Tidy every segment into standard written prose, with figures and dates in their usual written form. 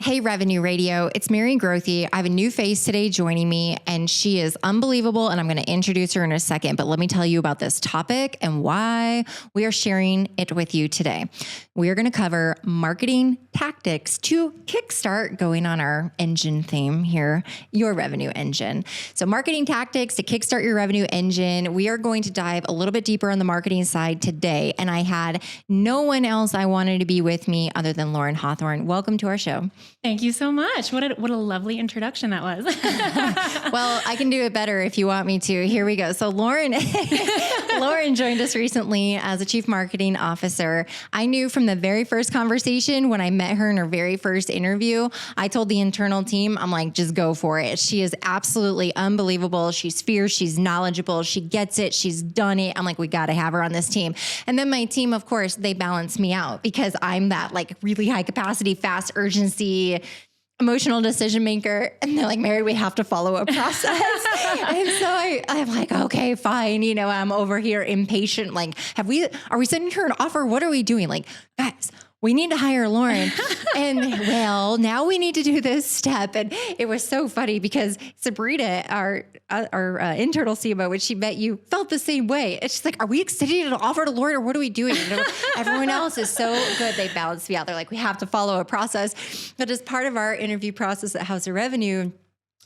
Hey, Revenue Radio, it's Mary Grothy. I have a new face today joining me, and she is unbelievable, and I'm going to introduce her in a second, but let me tell you about this topic and why we are sharing it with you today. We are going to cover marketing tactics to kickstart, going on our engine theme here, your revenue engine. So marketing tactics to kickstart your revenue engine. We are going to dive a little bit deeper on the marketing side today, and I had no one else I wanted to be with me other than Lauren Hawthorne. Welcome to our show. Thank you so much. What a lovely introduction that was. Well, I can do it better if you want me to. Here we go. So Lauren joined us recently as a chief marketing officer. I knew from the very first conversation when I met her in her very first interview, I told the internal team, I'm like, just go for it. She is absolutely unbelievable. She's fierce. She's knowledgeable. She gets it. She's done it. I'm like, we got to have her on this team. And then my team, of course, they balance me out because I'm that like really high capacity, fast urgency, emotional decision maker. And they're like, Mary, we have to follow a process. And so I'm like, okay, fine. You know, I'm over here impatient. Like, are we sending her an offer? What are we doing? Like, guys, we need to hire Lauren. And well, now we need to do this step. And it was so funny because Sabrina, our internal CMO, when she met you, felt the same way. And she's like, are we extending an offer to Lauren or what are we doing? You know, everyone else is so good. They balance me out. They're like, we have to follow a process. But as part of our interview process at House of Revenue,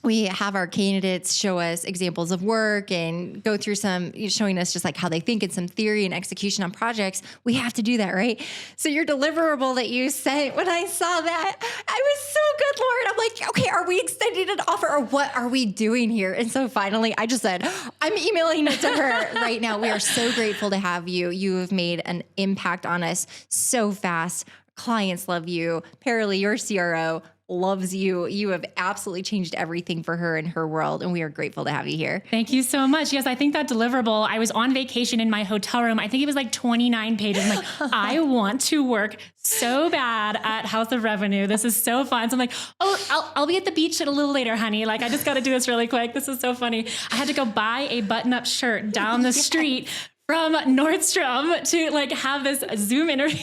we have our candidates show us examples of work and go through showing us just like how they think and some theory and execution on projects. We have to do that, right? So your deliverable that you sent, when I saw that, I was so good, Lauren. I'm like, okay, are we extending an offer or what are we doing here? And so finally I just said, I'm emailing it to her right now. We are so grateful to have you. You have made an impact on us so fast. Clients love you. Paralee, your CRO, loves you. You have absolutely changed everything for her in her world, and we are grateful to have you here. Thank you so much. Yes, I think that deliverable, I was on vacation in my hotel room. I think it was like 29 pages. I'm like, I want to work so bad at House of Revenue. This is so fun. So I'm like, oh, I'll be at the beach a little later, honey. Like, I just got to do this really quick. This is so funny. I had to go buy a button-up shirt down the street from Nordstrom to like have this Zoom interview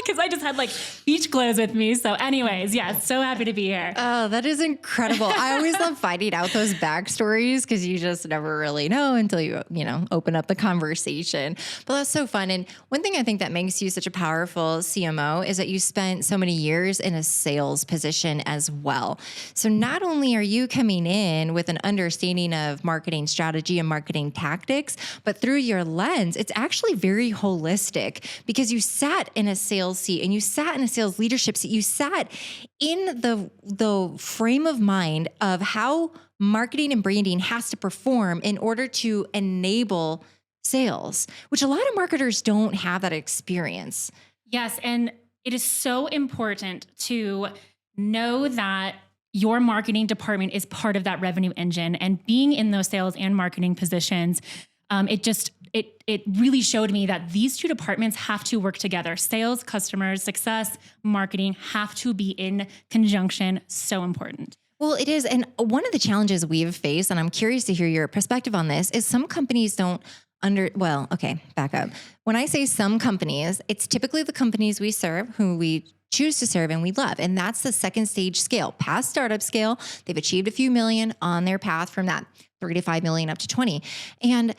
because I just had like beach clothes with me. So anyways, yeah, so happy to be here. Oh, that is incredible. I always love finding out those backstories because you just never really know until you open up the conversation. But that's so fun. And one thing I think that makes you such a powerful CMO is that you spent so many years in a sales position as well. So not only are you coming in with an understanding of marketing strategy and marketing tactics, but through your lens, it's actually very holistic because you sat in a sales seat and you sat in a sales leadership seat. You sat in the frame of mind of how marketing and branding has to perform in order to enable sales, which a lot of marketers don't have that experience. Yes. And it is so important to know that your marketing department is part of that revenue engine, and being in those sales and marketing positions, it really showed me that these two departments have to work together. Sales, customers, success, marketing have to be in conjunction. So important. Well, it is. And one of the challenges we've faced, and I'm curious to hear your perspective on this, is some companies don't back up. When I say some companies, it's typically the companies we serve who we choose to serve and we love. And that's the second stage scale, past startup scale. They've achieved a few million on their path from that 3 to 5 million up to 20. And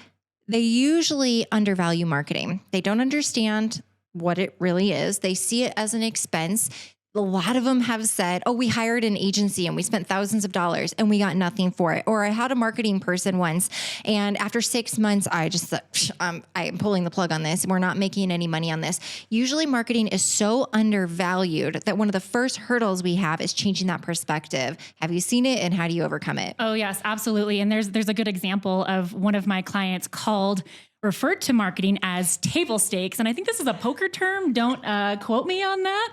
they usually undervalue marketing. They don't understand what it really is. They see it as an expense. A lot of them have said, oh, we hired an agency and we spent thousands of dollars and we got nothing for it. Or I had a marketing person once, and after 6 months, I just thought, I'm pulling the plug on this. We're not making any money on this. Usually marketing is so undervalued that one of the first hurdles we have is changing that perspective. Have you seen it, and how do you overcome it? Oh, yes, absolutely. And there's a good example of one of my clients referred to marketing as table stakes. And I think this is a poker term. Don't quote me on that.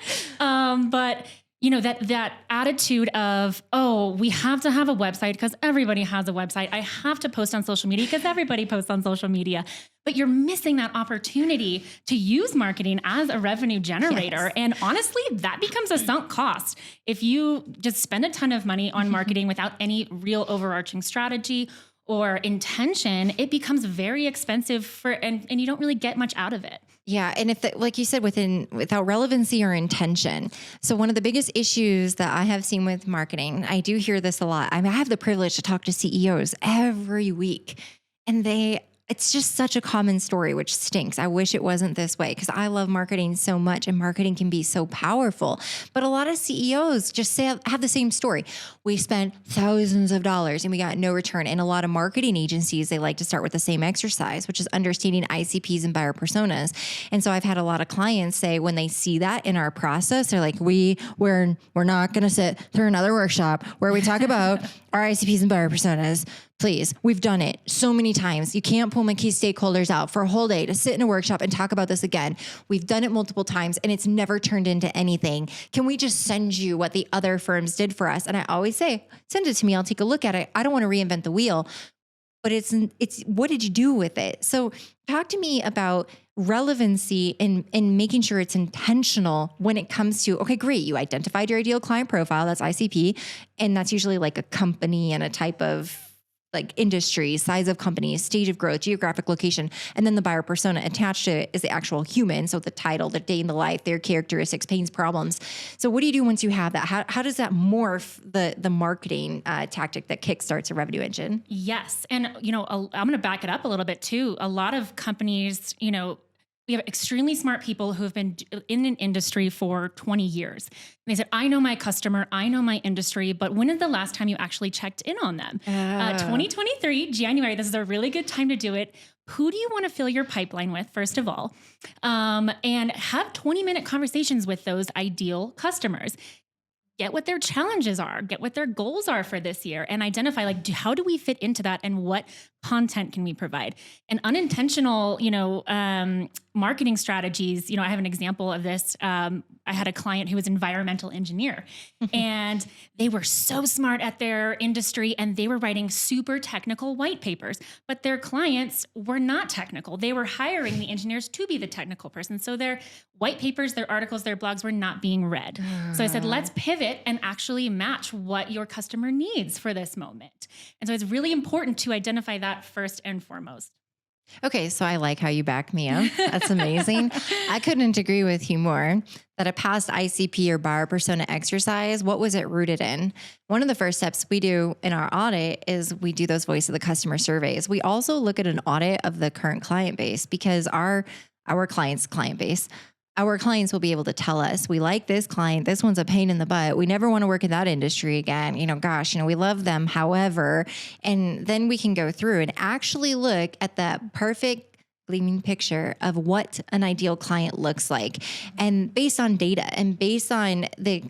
But that attitude of, oh, we have to have a website because everybody has a website. I have to post on social media because everybody posts on social media. But you're missing that opportunity to use marketing as a revenue generator. Yes. And honestly, that becomes a sunk cost. If you just spend a ton of money on marketing without any real overarching strategy or intention, it becomes very expensive and you don't really get much out of it. Yeah. And like you said, without relevancy or intention. So one of the biggest issues that I have seen with marketing, I do hear this a lot. I have the privilege to talk to CEOs every week, and it's just such a common story, which stinks. I wish it wasn't this way because I love marketing so much and marketing can be so powerful. But a lot of CEOs just have the same story. We spent thousands of dollars and we got no return. And a lot of marketing agencies, they like to start with the same exercise, which is understanding ICPs and buyer personas. And so I've had a lot of clients say when they see that in our process, they're like, we're not going to sit through another workshop where we talk about our ICPs and buyer personas. Please, we've done it so many times. You can't pull my key stakeholders out for a whole day to sit in a workshop and talk about this again. We've done it multiple times and it's never turned into anything. Can we just send you what the other firms did for us? And I always say, send it to me. I'll take a look at it. I don't want to reinvent the wheel, but it's what did you do with it? So talk to me about relevancy and making sure it's intentional when it comes to, okay, great. You identified your ideal client profile. That's ICP. And that's usually like a company and a type of like industry, size of company, stage of growth, geographic location, and then the buyer persona attached to it is the actual human. So the title, the day in the life, their characteristics, pains, problems. So what do you do once you have that? How does that morph the marketing tactic that kickstarts a revenue engine? Yes. And, I'm going to back it up a little bit too. A lot of companies, we have extremely smart people who have been in an industry for 20 years. And they said, I know my customer, I know my industry, but when is the last time you actually checked in on them? 2023, January, this is a really good time to do it. Who do you want to fill your pipeline with, first of all? And have 20-minute conversations with those ideal customers. Get what their challenges are, get what their goals are for this year, and identify how do we fit into that and what content can we provide? And unintentional, marketing strategies, I have an example of this. I had a client who was an environmental engineer and they were so smart at their industry and they were writing super technical white papers, but their clients were not technical. They were hiring the engineers to be the technical person. So their white papers, their articles, their blogs were not being read. So I said, let's pivot and actually match what your customer needs for this moment. And so it's really important to identify that first and foremost. Okay, so I like how you back me up. That's amazing. I couldn't agree with you more that a past ICP or buyer persona exercise, what was it rooted in? One of the first steps we do in our audit is we do those voice of the customer surveys. We also look at an audit of the current client base because our client's client base, our clients will be able to tell us, we like this client, this one's a pain in the butt. We never want to work in that industry again. We love them. However, and then we can go through and actually look at that perfect gleaming picture of what an ideal client looks like. And based on data and based on the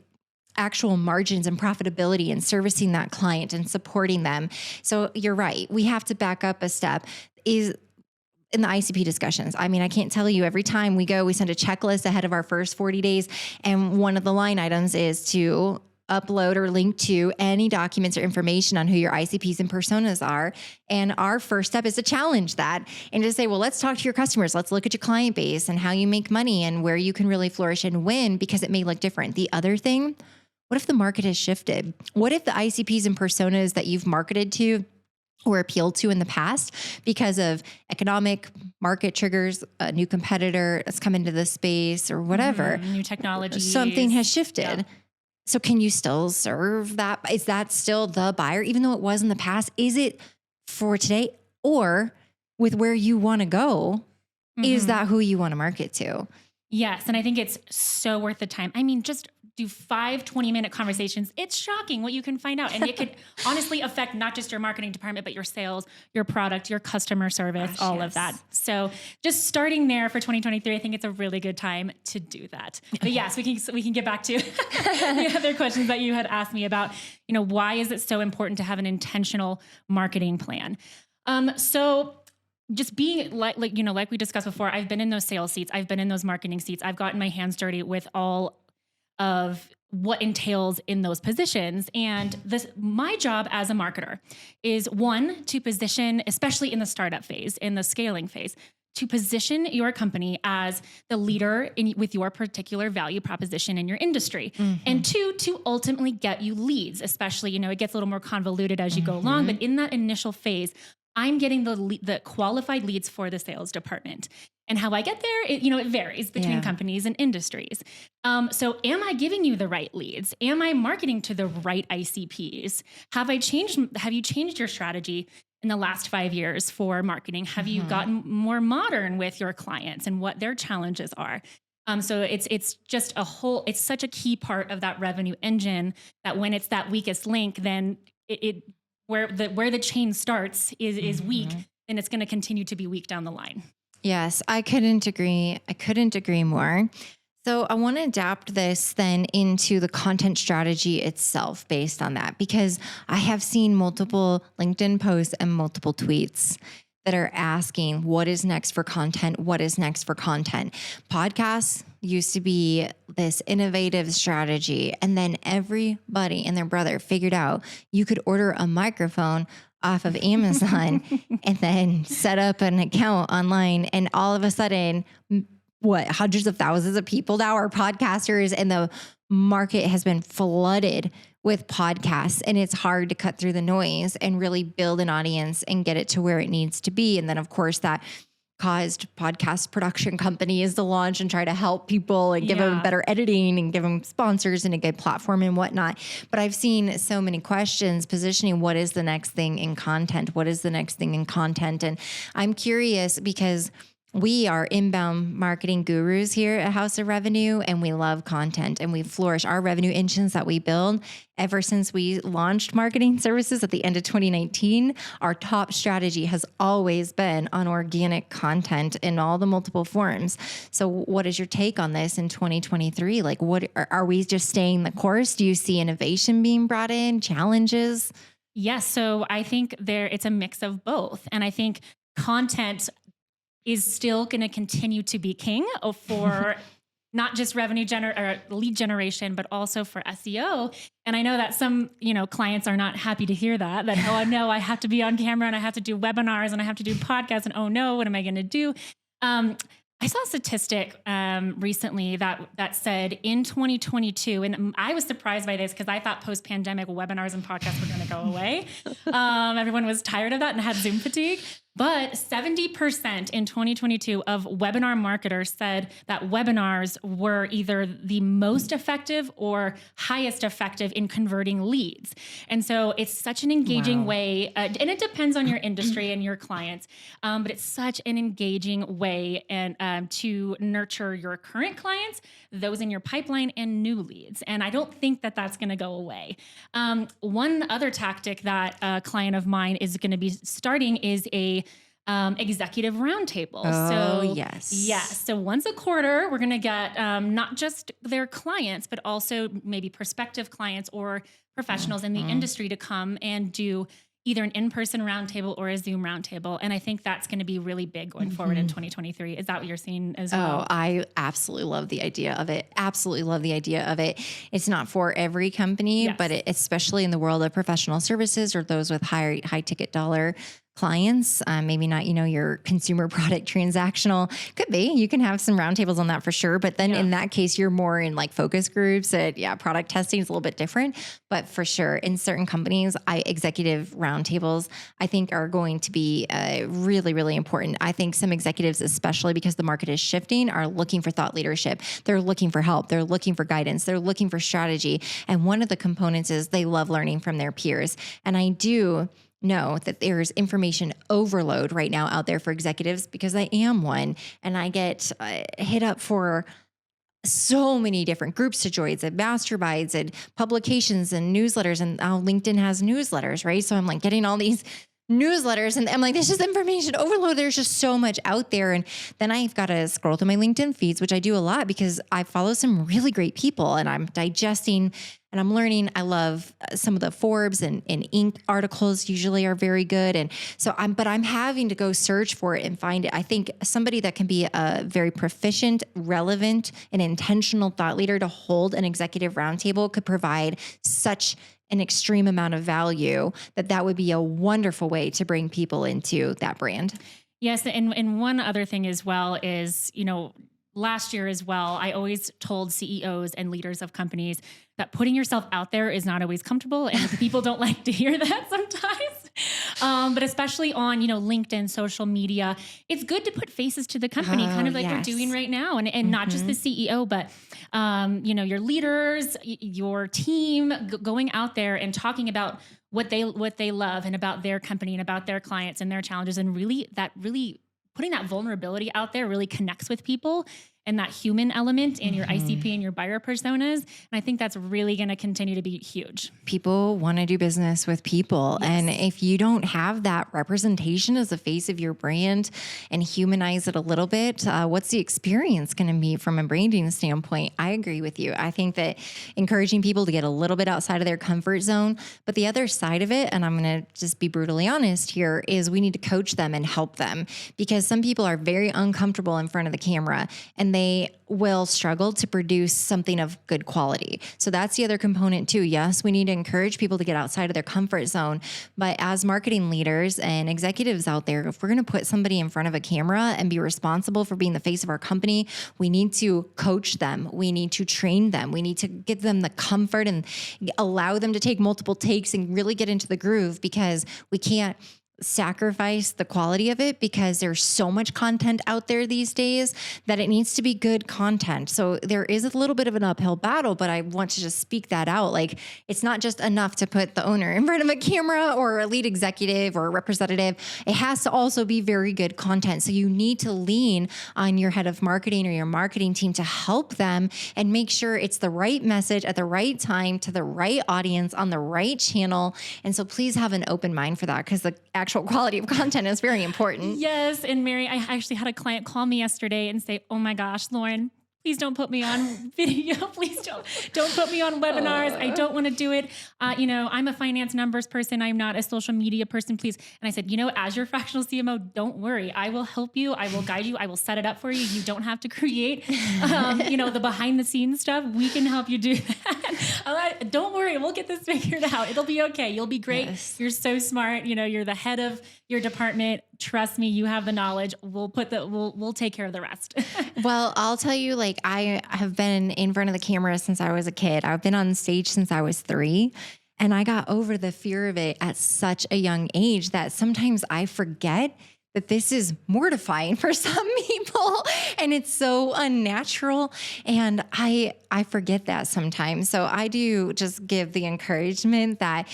actual margins and profitability and servicing that client and supporting them. So you're right. We have to back up a step in the ICP discussions. I can't tell you, every time we go, we send a checklist ahead of our first 40 days. And one of the line items is to upload or link to any documents or information on who your ICPs and personas are. And our first step is to challenge that and to say, well, let's talk to your customers. Let's look at your client base and how you make money and where you can really flourish and win, because it may look different. The other thing, what if the market has shifted? What if the ICPs and personas that you've marketed to or appealed to in the past because of economic market triggers, a new competitor that's come into the space or whatever, new technology, something has shifted. Yeah. So can you still serve that? Is that still the buyer, even though it was in the past? Is it for today, or with where you want to go? Is that who you want to market to? Yes. And I think it's so worth the time. Just do 5 20-minute conversations. It's shocking what you can find out. And it could honestly affect not just your marketing department, but your sales, your product, your customer service, all of that. So just starting there for 2023, I think it's a really good time to do that. But yes, we can get back to the other questions that you had asked me about, why is it so important to have an intentional marketing plan? So just being like we discussed before, I've been in those sales seats. I've been in those marketing seats. I've gotten my hands dirty with all of what entails in those positions. And my job as a marketer is, one, to position, especially in the startup phase, in the scaling phase, to position your company as the leader with your particular value proposition in your industry. And 2, to ultimately get you leads, especially, it gets a little more convoluted as you go along, but in that initial phase, I'm getting the qualified leads for the sales department. And how I get there, it varies between companies and industries. So am I giving you the right leads? Am I marketing to the right ICPs? Have you changed your strategy in the last 5 years for marketing? Have you gotten more modern with your clients and what their challenges are? So it's just it's such a key part of that revenue engine that when it's that weakest link, then where the chain starts is weak, and it's going to continue to be weak down the line. Yes, I couldn't agree more. So I want to adapt this then into the content strategy itself based on that, because I have seen multiple LinkedIn posts and multiple tweets that are asking, what is next for content? What is next for content? Podcasts used to be this innovative strategy. And then everybody and their brother figured out you could order a microphone off of Amazon and then set up an account online. And all of a sudden, hundreds of thousands of people now are podcasters, and the market has been flooded with podcasts, and it's hard to cut through the noise and really build an audience and get it to where it needs to be. And then of course that caused podcast production companies to launch and try to help people and give them better editing and give them sponsors and a good platform and whatnot. But I've seen so many questions positioning what is the next thing in content? What is the next thing in content? And I'm curious because we are inbound marketing gurus here at House of Revenue, and we love content and we flourish. Our revenue engines that we build ever since we launched marketing services at the end of 2019, our top strategy has always been on organic content in all the multiple forms. So what is your take on this in 2023? Like, what are we just staying the course? Do you see innovation being brought in, challenges? Yes. So I think it's a mix of both. And I think content is still going to continue to be king for not just lead generation, but also for SEO. And I know that some, clients are not happy to hear that, oh no, I have to be on camera and I have to do webinars and I have to do podcasts, and oh no, what am I going to do? I saw a statistic recently that said in 2022, and I was surprised by this because I thought post-pandemic webinars and podcasts were going to go away. Everyone was tired of that and had Zoom fatigue. But 70% in 2022 of webinar marketers said that webinars were either the most effective or highest effective in converting leads. And so it's such an engaging way, and it depends on your industry and your clients, but it's such an engaging way and to nurture your current clients, those in your pipeline, and new leads. And I don't think that that's going to go away. One other tactic that a client of mine is going to be starting is a executive roundtable. Yes. So once a quarter, we're going to get not just their clients, but also maybe prospective clients or professionals in the industry to come and do either an in-person roundtable or a Zoom roundtable. And I think that's going to be really big going forward in 2023. Is that what you're seeing as well? Oh, I absolutely love the idea of it. Absolutely love the idea of it. It's not for every company, but especially in the world of professional services or those with high ticket dollar clients, maybe not, your consumer product transactional. Could be. You can have some roundtables on that for sure. But then in that case, you're more in like focus groups. Product testing is a little bit different. But for sure, in certain companies, executive roundtables, I think are going to be really, really important. I think some executives, especially because the market is shifting, are looking for thought leadership. They're looking for help. They're looking for guidance. They're looking for strategy. And one of the components is they love learning from their peers. And I do know that there's information overload right now out there for executives, because I am one, and I get hit up for so many different groups to join and masterminds and publications and newsletters, and now LinkedIn has newsletters, right? So I'm like getting all these newsletters and I'm like, there's just information overload. There's just so much out there. And then I've got to scroll through my LinkedIn feeds, which I do a lot because I follow some really great people and I'm digesting and I'm learning. I love some of the Forbes and Inc. articles usually are very good. And so I'm having to go search for it and find it. I think somebody that can be a very proficient, relevant, and intentional thought leader to hold an executive roundtable could provide such an extreme amount of value that would be a wonderful way to bring people into that brand. Yes. And one other thing as well is, last year as well, I always told CEOs and leaders of companies that putting yourself out there is not always comfortable. And people don't like to hear that sometimes. But especially on, LinkedIn, social media, it's good to put faces to the company, kind of like we're doing right now. And not just the CEO, but, your leaders, your team going out there and talking about what they love and about their company and about their clients and their challenges. And really putting that vulnerability out there really connects with people and that human element and your ICP and your buyer personas. And I think that's really going to continue to be huge. People want to do business with people. Yes. And if you don't have that representation as the face of your brand and humanize it a little bit, what's the experience going to be from a branding standpoint? I agree with you. I think that encouraging people to get a little bit outside of their comfort zone, but the other side of it, and I'm going to just be brutally honest here, is we need to coach them and help them, because some people are very uncomfortable in front of the camera and they will struggle to produce something of good quality. So that's the other component too. Yes, we need to encourage people to get outside of their comfort zone. But as marketing leaders and executives out there, if we're going to put somebody in front of a camera and be responsible for being the face of our company, we need to coach them. We need to train them. We need to give them the comfort and allow them to take multiple takes and really get into the groove, because we can't sacrifice the quality of it, because there's so much content out there these days that it needs to be good content. So there is a little bit of an uphill battle, but I want to just speak that out. Like, it's not just enough to put the owner in front of a camera or a lead executive or a representative. It has to also be very good content. So you need to lean on your head of marketing or your marketing team to help them and make sure it's the right message at the right time to the right audience on the right channel. And so please have an open mind for that, because the actual quality of content is very important. Yes. And Mary, I actually had a client call me yesterday and say, "Oh my gosh, Lauren, please don't put me on video. Please don't put me on webinars. I don't want to do it. I'm a finance numbers person. I'm not a social media person, please." And I said, as your fractional CMO, don't worry. I will help you. I will guide you. I will set it up for you. You don't have to create, the behind the scenes stuff. We can help you do that. Don't worry. We'll get this figured out. It'll be okay. You'll be great. Yes. You're so smart. You're the head of your department. Trust me, you have the knowledge. We'll take care of the rest. Well, I'll tell you, I have been in front of the camera since I was a kid. I've been on stage since I was 3. And I got over the fear of it at such a young age that sometimes I forget that this is mortifying for some people and it's so unnatural. And I forget that sometimes. So I do just give the encouragement that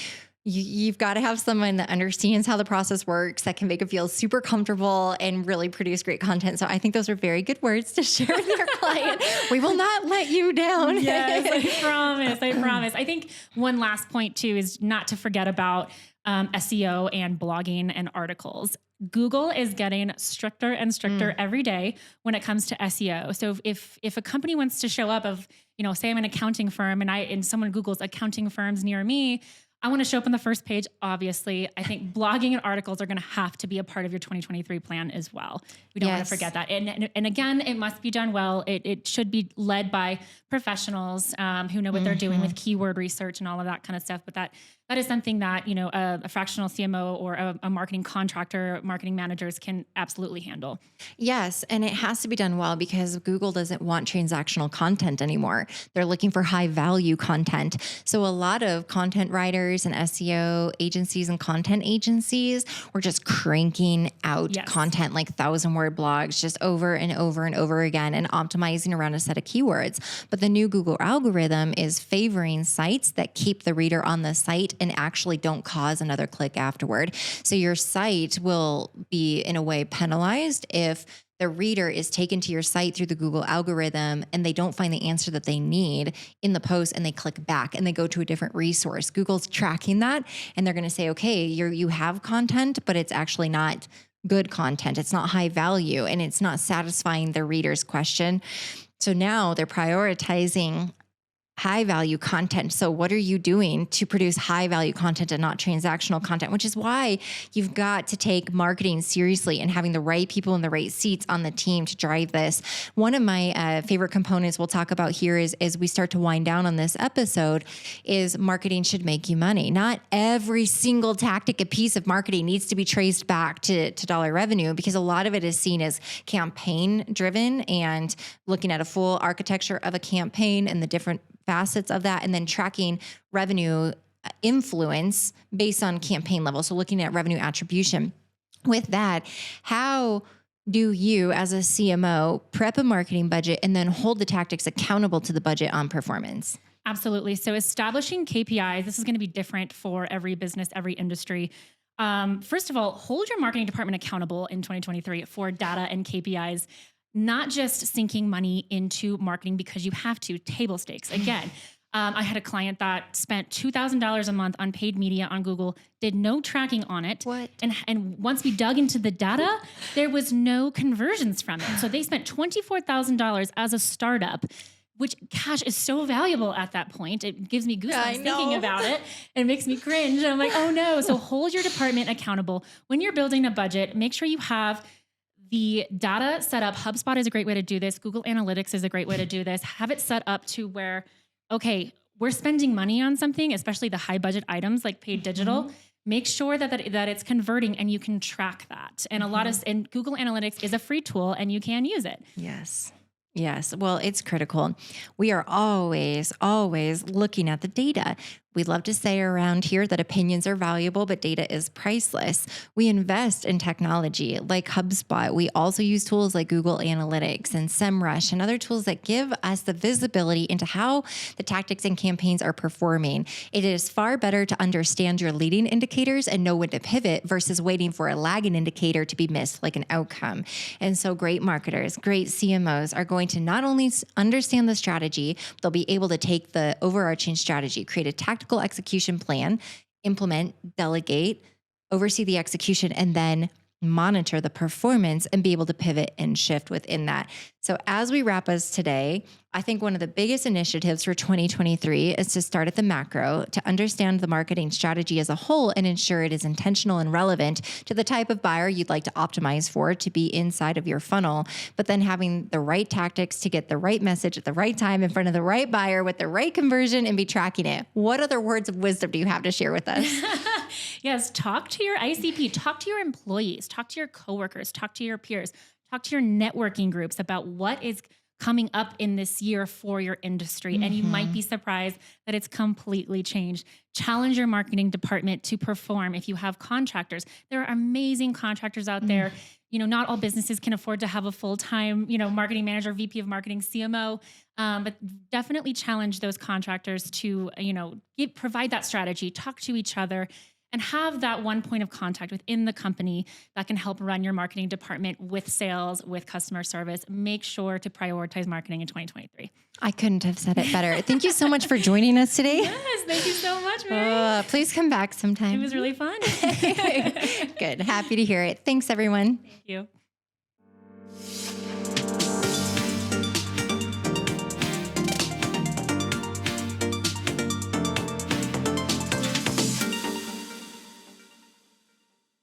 you've got to have someone that understands how the process works, that can make it feel super comfortable and really produce great content. So I think those are very good words to share with your client. We will not let you down. Yes, I promise. I think one last point too is not to forget about SEO and blogging and articles. Google is getting stricter and stricter every day when it comes to SEO. So if a company wants to show up say I'm an accounting firm and someone Googles accounting firms near me, I want to show up on the first page. Obviously, I think blogging and articles are going to have to be a part of your 2023 plan as well. We don't want to forget that. And again, it must be done well. It should be led by professionals who know what they're doing with keyword research and all of that kind of stuff. But that is something that, a fractional CMO or a marketing contractor, marketing managers can absolutely handle. Yes. And it has to be done well, because Google doesn't want transactional content anymore. They're looking for high value content. So a lot of content writers and SEO agencies and content agencies were just cranking out content, like 1,000-word blogs, just over and over and over again, and optimizing around a set of keywords. But the new Google algorithm is favoring sites that keep the reader on the site and actually don't cause another click afterward. So your site will be in a way penalized if the reader is taken to your site through the Google algorithm and they don't find the answer that they need in the post and they click back and they go to a different resource. Google's tracking that and they're going to say, okay, you have content, but it's actually not good content. It's not high value and it's not satisfying the reader's question. So now they're prioritizing high value content. So what are you doing to produce high value content and not transactional content, which is why you've got to take marketing seriously and having the right people in the right seats on the team to drive this. One of my favorite components we'll talk about here is, as we start to wind down on this episode, is marketing should make you money. Not every single tactic, a piece of marketing needs to be traced back to dollar revenue, because a lot of it is seen as campaign driven and looking at a full architecture of a campaign and the different facets of that, and then tracking revenue influence based on campaign level. So looking at revenue attribution. With that, how do you as a CMO prep a marketing budget and then hold the tactics accountable to the budget on performance? Absolutely. So establishing KPIs, this is going to be different for every business, every industry. First of all, hold your marketing department accountable in 2023 for data and KPIs, not just sinking money into marketing because you have to, table stakes. Again, I had a client that spent $2,000 a month on paid media on Google, did no tracking on it. What? And once we dug into the data, there was no conversions from it. So they spent $24,000 as a startup, which cash is so valuable at that point. It gives me goosebumps thinking about it. It makes me cringe. And I'm like, oh no. So hold your department accountable. When you're building a budget, make sure you have the data set up. HubSpot is a great way to do this. Google Analytics is a great way to do this. Have it set up to where, okay, we're spending money on something, especially the high budget items like paid digital. Make sure that it's converting and you can track that. And and Google Analytics is a free tool and you can use it. Yes. Yes. Well, it's critical. We are always looking at the data. We love to say around here that opinions are valuable, but data is priceless. We invest in technology like HubSpot. We also use tools like Google Analytics and SEMrush and other tools that give us the visibility into how the tactics and campaigns are performing. It is far better to understand your leading indicators and know when to pivot versus waiting for a lagging indicator to be missed, like an outcome. And so great marketers, great CMOs are going to not only understand the strategy, they'll be able to take the overarching strategy, create a tactical execution plan, implement, delegate, oversee the execution, and then monitor the performance and be able to pivot and shift within that. So as we wrap us today, I think one of the biggest initiatives for 2023 is to start at the macro, to understand the marketing strategy as a whole and ensure it is intentional and relevant to the type of buyer you'd like to optimize for to be inside of your funnel, but then having the right tactics to get the right message at the right time in front of the right buyer with the right conversion and be tracking it. What other words of wisdom do you have to share with us? Yes, talk to your ICP, talk to your employees, talk to your coworkers, talk to your peers, talk to your networking groups about what is coming up in this year for your industry. And you might be surprised that it's completely changed. Challenge your marketing department to perform. If you have contractors, there are amazing contractors out there. You know, not all businesses can afford to have a full-time, marketing manager, VP of marketing, CMO, but definitely challenge those contractors to, provide that strategy, talk to each other, and have that one point of contact within the company that can help run your marketing department with sales, with customer service. Make sure to prioritize marketing in 2023. I couldn't have said it better. Thank you so much for joining us today. Yes, thank you so much, Mary. Please come back sometime. It was really fun. Good. Happy to hear it. Thanks, everyone. Thank you.